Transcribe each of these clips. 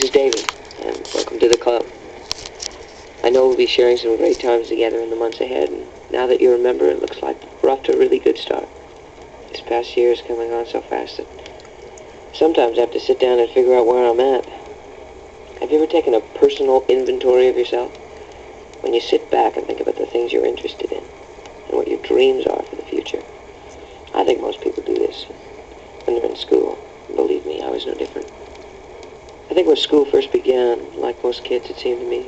is David, and welcome to the club. I know we'll be sharing some great times together in the months ahead, and now that you're a member, it looks like we're off to a really good start. This past year is coming on so fast that sometimes I have to sit down and figure out where I'm at. Have you ever taken a personal inventory of yourself? When you sit back and think about the things you're interested in, and what your dreams are for the future. I think most people do this when they're in school. Believe me, I was no different. I think when school first began, like most kids it seemed to me,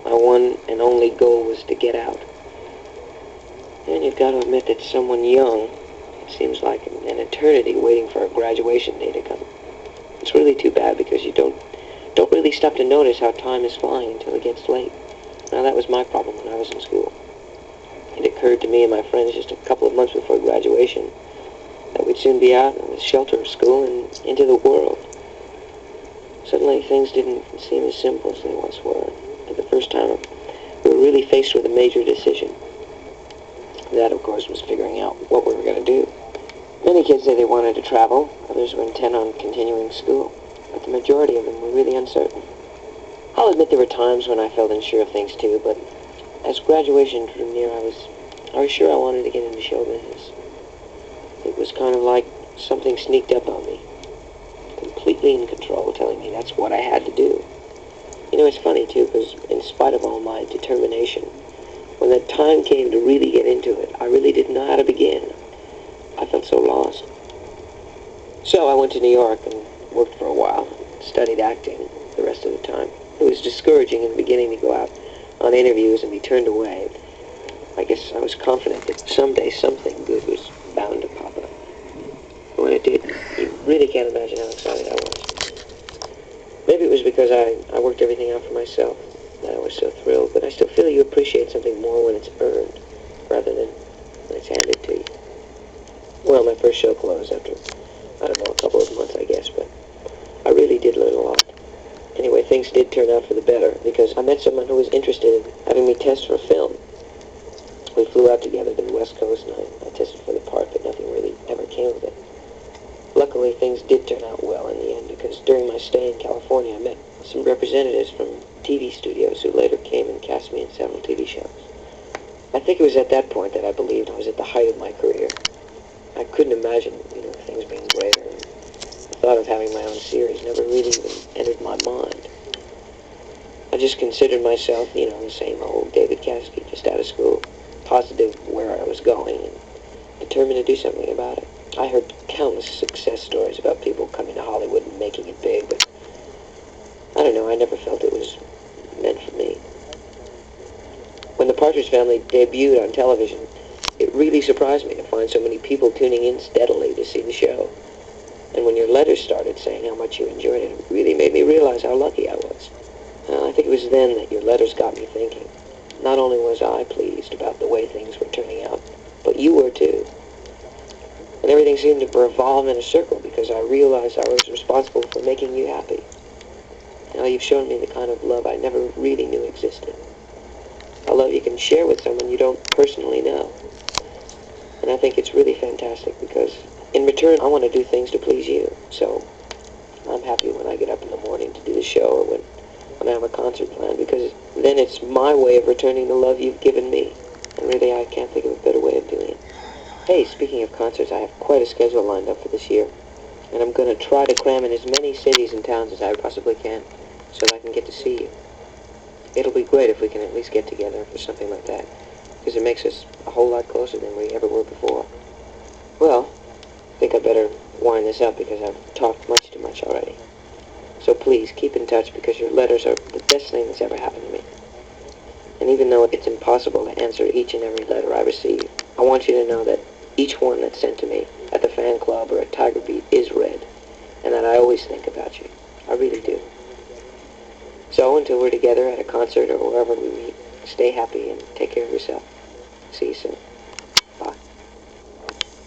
my one and only goal was to get out. And you've got to admit that someone young, it seems like an eternity waiting for a graduation day to come. It's really too bad because you don't really stop to notice how time is flying until it gets late. Now that was my problem when I was in school. It occurred to me and my friends just a couple of months before graduation that we'd soon be out of the shelter of school and into the world. Suddenly things didn't seem as simple as they once were. For the first time, we were really faced with a major decision. That, of course, was figuring out what we were going to do. Many kids said they wanted to travel. Others were intent on continuing school. But the majority of them were really uncertain. I'll admit there were times when I felt unsure of things too, but as graduation drew near, I was sure I wanted to get into show business. It was kind of like something sneaked up on me, completely in control, telling me that's what I had to do. You know, it's funny too, because in spite of all my determination, when the time came to really get into it, I really didn't know how to begin. I felt so lost. So I went to New York and worked for a while, studied acting the rest of the time. It was discouraging in the beginning to go out on interviews and be turned away. I guess I was confident that someday something good was bound to pop up. But when it did, you really can't imagine how excited I was. Maybe it was because I worked everything out for myself that I was so thrilled, but I still feel you appreciate something more when it's earned rather than when it's handed to you. Well, my first show closed after, I don't know, a couple of months, I guess, but I really did learn a lot. Anyway, things did turn out for the better, because I met someone who was interested in having me test for a film. We flew out together to the West Coast, and I tested for the part, but nothing really ever came of it. Luckily, things did turn out well in the end, because during my stay in California, I met some representatives from TV studios who later came and cast me in several TV shows. I think it was at that point that I believed I was at the height of my career. I couldn't imagine, things being greater. The thought of having my own series never really even entered my mind. I just considered myself, the same old David Cassidy, just out of school, positive where I was going, and determined to do something about it. I heard countless success stories about people coming to Hollywood and making it big, but I don't know, I never felt it was meant for me. When the Partridge Family debuted on television, it really surprised me to find so many people tuning in steadily to see the show. And when your letters started saying how much you enjoyed it, it really made me realize how lucky I was. I think it was then that your letters got me thinking. Not only was I pleased about the way things were turning out, but you were too. And everything seemed to revolve in a circle because I realized I was responsible for making you happy. You've shown me the kind of love I never really knew existed. A love you can share with someone you don't personally know. And I think it's really fantastic because in return, I want to do things to please you. So I'm happy when I get up in the morning to do the show or when I have a concert planned, because then it's my way of returning the love you've given me. And really, I can't think of a better way of doing it. Hey, speaking of concerts, I have quite a schedule lined up for this year. And I'm going to try to cram in as many cities and towns as I possibly can so that I can get to see you. It'll be great if we can at least get together for something like that, because it makes us a whole lot closer than we ever were before. Well, I think I better wind this up because I've talked much too much already. So please, keep in touch because your letters are the best thing that's ever happened to me. And even though it's impossible to answer each and every letter I receive, I want you to know that each one that's sent to me at the fan club or at Tiger Beat is read, and that I always think about you. I really do. So until we're together at a concert or wherever we meet, stay happy and take care of yourself. See you soon.